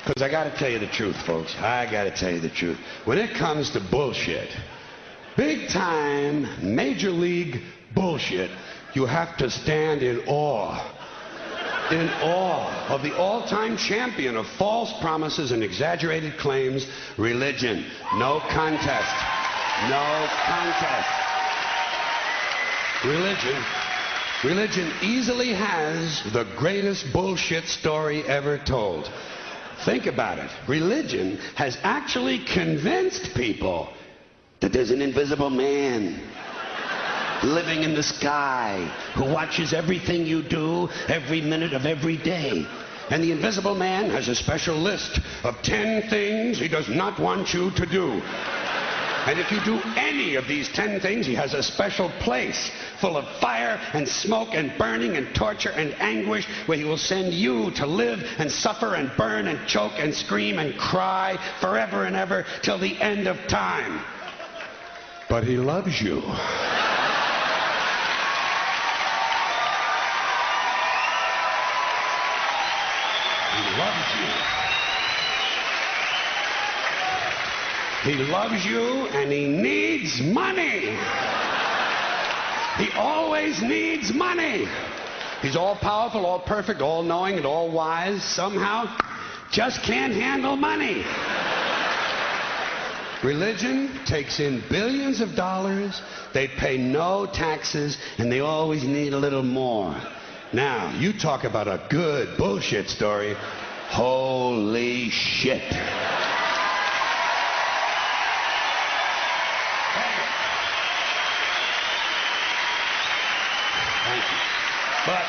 Because I got to tell you the truth, folks. I got to tell you the truth. When it comes to bullshit, big time, major league bullshit, you have to stand in awe. In awe of the all-time champion of false promises and exaggerated claims, religion. No contest. No contest. Religion easily has the greatest bullshit story ever told. Think about it. Religion has actually convinced people that there's an invisible man living in the sky who watches everything you do every minute of every day. And the invisible man has a special list of 10 things he does not want you to do. And if you do any of these 10 things, he has a special place full of fire and smoke and burning and torture and anguish where he will send you to live and suffer and burn and choke and scream and cry forever and ever till the end of time. But he loves you. He loves you. He loves you and he needs money. He always needs money. He's all powerful, all perfect, all knowing, and all wise. Somehow, just can't handle money. Religion takes in billions of dollars. They pay no taxes, and they always need a little more. Now, you talk about a good bullshit story. Holy shit. Thank you. But,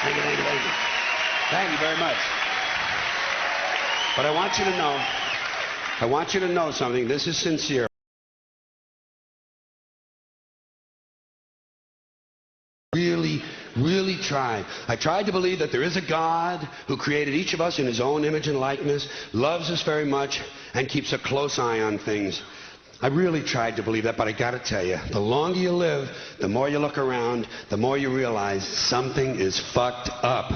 thank you. Thank you very much. But I want you to know something. This is sincere. Really tried. I tried to believe that there is a God who created each of us in his own image and likeness, loves us very much, and keeps a close eye on things. I really tried to believe that, but I gotta tell you, the longer you live, the more you look around, the more you realize something is fucked up.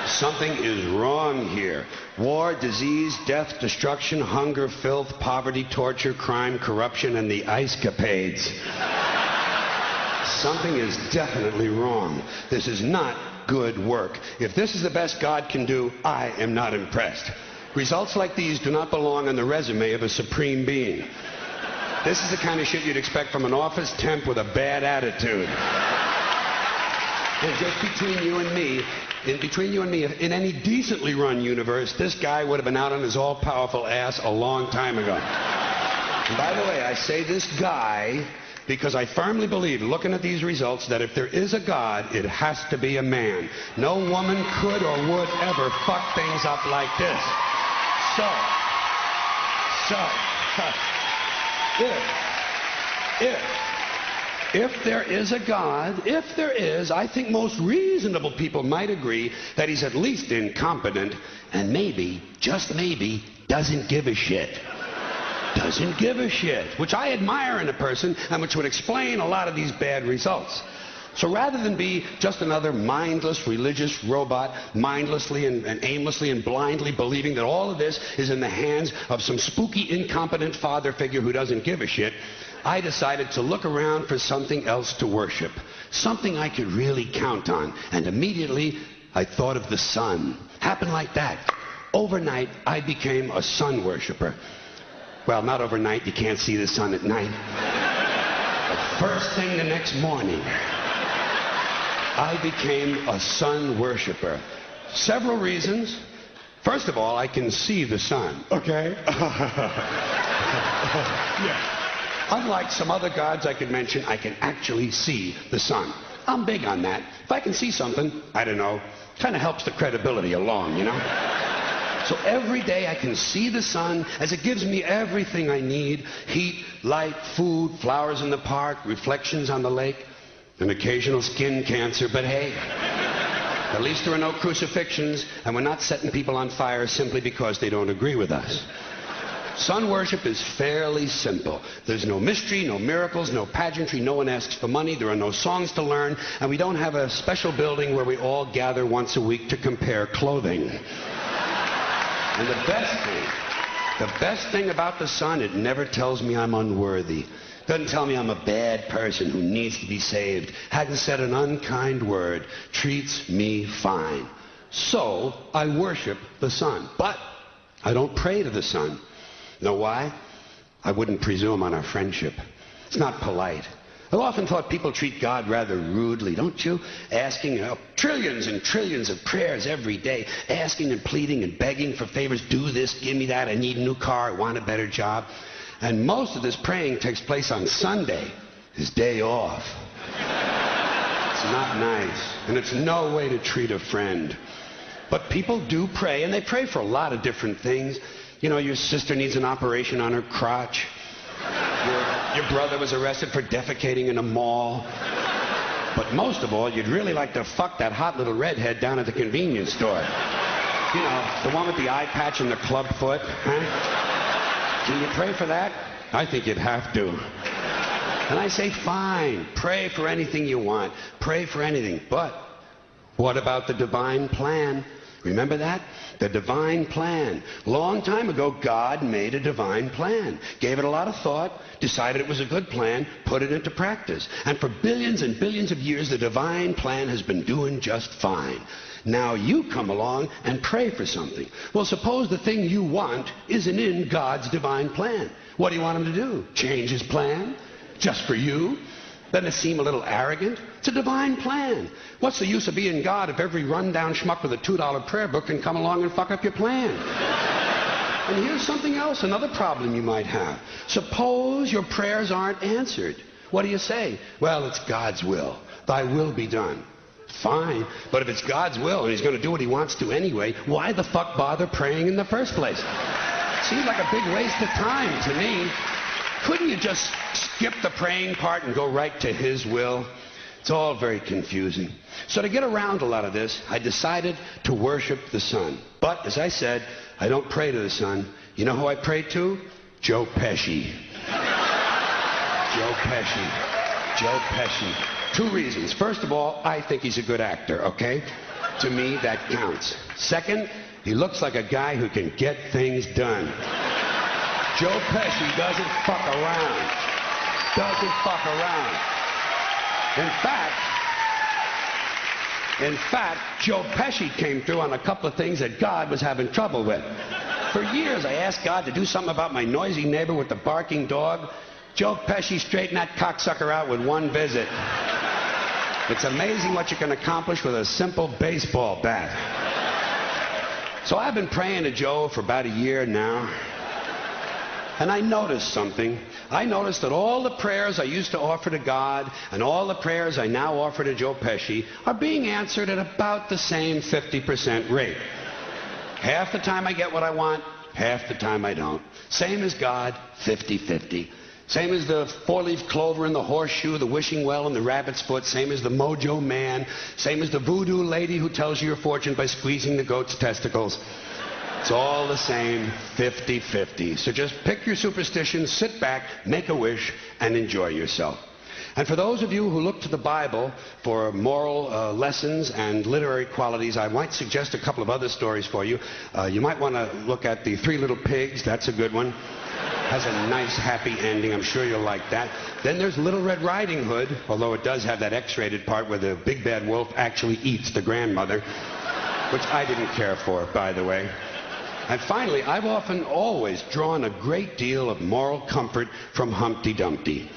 Something is wrong here. War, disease, death, destruction, hunger, filth, poverty, torture, crime, corruption, and the ice-capades. Something is definitely wrong. This is not good work. If this is the best God can do, I am not impressed. Results like these do not belong on the resume of a supreme being. This is the kind of shit you'd expect from an office temp with a bad attitude. And just between you and me, in any decently run universe, this guy would have been out on his all-powerful ass a long time ago. And by the way, I say this guy because I firmly believe, looking at these results, that if there is a God, it has to be a man. No woman could or would ever fuck things up like this. If there is a God, if there is, I think most reasonable people might agree that he's at least incompetent and maybe, just maybe, doesn't give a shit. Doesn't give a shit, which I admire in a person and which would explain a lot of these bad results. So rather than be just another mindless religious robot, mindlessly and aimlessly and blindly believing that all of this is in the hands of some spooky, incompetent father figure who doesn't give a shit, I decided to look around for something else to worship, something I could really count on. And immediately, I thought of the sun. Happened like that. Overnight, I became a sun worshiper. Well, not overnight. You can't see the sun at night. But first thing the next morning, I became a sun worshiper. Several reasons. First of all, I can see the sun. Okay? Yeah. Unlike some other gods I could mention, I can actually see the sun. I'm big on that. If I can see something, I don't know, kind of helps the credibility along, you know? So every day I can see the sun as it gives me everything I need. Heat, light, food, flowers in the park, reflections on the lake, an occasional skin cancer, but hey, at least there are no crucifixions, and we're not setting people on fire simply because they don't agree with us. Sun worship is fairly simple. There's no mystery, no miracles, no pageantry, no one asks for money, there are no songs to learn, and we don't have a special building where we all gather once a week to compare clothing. And the best thing about the sun, it never tells me I'm unworthy. Doesn't tell me I'm a bad person who needs to be saved. Hasn't said an unkind word. Treats me fine. So I worship the sun. But I don't pray to the sun. Know why? I wouldn't presume on our friendship. It's not polite. I've often thought people treat God rather rudely, don't you? Asking trillions and trillions of prayers every day, asking and pleading and begging for favors. Do this, give me that, I need a new car, I want a better job. And most of this praying takes place on Sunday, his day off. It's not nice, and it's no way to treat a friend. But people do pray, and they pray for a lot of different things. You know, your sister needs an operation on her crotch. Your brother was arrested for defecating in a mall. But most of all, you'd really like to fuck that hot little redhead down at the convenience store. You know, the one with the eye patch and the club foot. Huh? Can you pray for that? I think you'd have to. And I say, fine, pray for anything you want. Pray for anything. But what about the divine plan? Remember that? The divine plan. Long time ago, God made a divine plan. Gave it a lot of thought, decided it was a good plan, put it into practice. And for billions and billions of years, the divine plan has been doing just fine. Now you come along and pray for something. Well, suppose the thing you want isn't in God's divine plan. What do you want him to do? Change his plan? Just for you? Doesn't it seem a little arrogant? It's a divine plan. What's the use of being God if every rundown schmuck with a $2 prayer book can come along and fuck up your plan? And here's something else, another problem you might have. Suppose your prayers aren't answered. What do you say? Well, it's God's will. Thy will be done. Fine, but if it's God's will and he's going to do what he wants to anyway, why the fuck bother praying in the first place? Seems like a big waste of time to me. Couldn't you just skip the praying part and go right to his will? It's all very confusing. So to get around a lot of this, I decided to worship the sun. But, as I said, I don't pray to the sun. You know who I pray to? Joe Pesci. Joe Pesci. Joe Pesci. 2 reasons. First of all, I think he's a good actor, okay? To me, that counts. Second, he looks like a guy who can get things done. Joe Pesci doesn't fuck around. Doesn't fuck around. In fact, Joe Pesci came through on a couple of things that God was having trouble with. For years, I asked God to do something about my noisy neighbor with the barking dog. Joe Pesci straightened that cocksucker out with 1 visit. It's amazing what you can accomplish with a simple baseball bat. So I've been praying to Joe for about a year now. And I noticed something. I noticed that all the prayers I used to offer to God and all the prayers I now offer to Joe Pesci are being answered at about the same 50% rate. Half the time I get what I want, half the time I don't. Same as God, 50-50. Same as the 4-leaf clover and the horseshoe, the wishing well and the rabbit's foot. Same as the mojo man. Same as the voodoo lady who tells you your fortune by squeezing the goat's testicles. It's all the same, 50-50. So just pick your superstitions, sit back, make a wish, and enjoy yourself. And for those of you who look to the Bible for moral lessons and literary qualities, I might suggest a couple of other stories for you. You might want to look at The 3 Little Pigs. That's a good one. Has a nice, happy ending. I'm sure you'll like that. Then there's Little Red Riding Hood, although it does have that X-rated part where the big bad wolf actually eats the grandmother, which I didn't care for, by the way. And finally, I've often always drawn a great deal of moral comfort from Humpty Dumpty.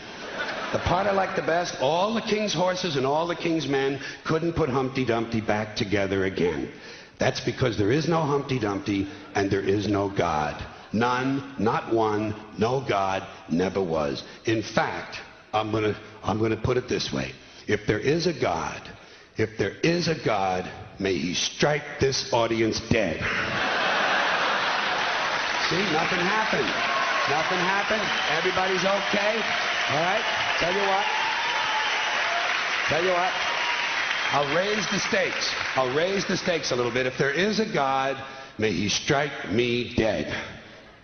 The part I like the best, all the king's horses and all the king's men couldn't put Humpty Dumpty back together again. That's because there is no Humpty Dumpty and there is no God. None, not one, no God, never was. In fact, I'm gonna put it this way. If there is a God, may he strike this audience dead. See, nothing happened. Nothing happened. Everybody's okay. All right? Tell you what. I'll raise the stakes. I'll raise the stakes a little bit. If there is a God, may he strike me dead.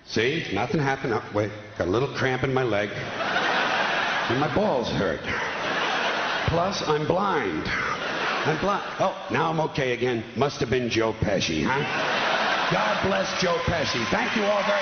See? Nothing happened. Oh, wait. Got a little cramp in my leg. And my balls hurt. Plus, I'm blind. Oh, now I'm okay again. Must have been Joe Pesci, huh? God bless Joe Pesci. Thank you all very much.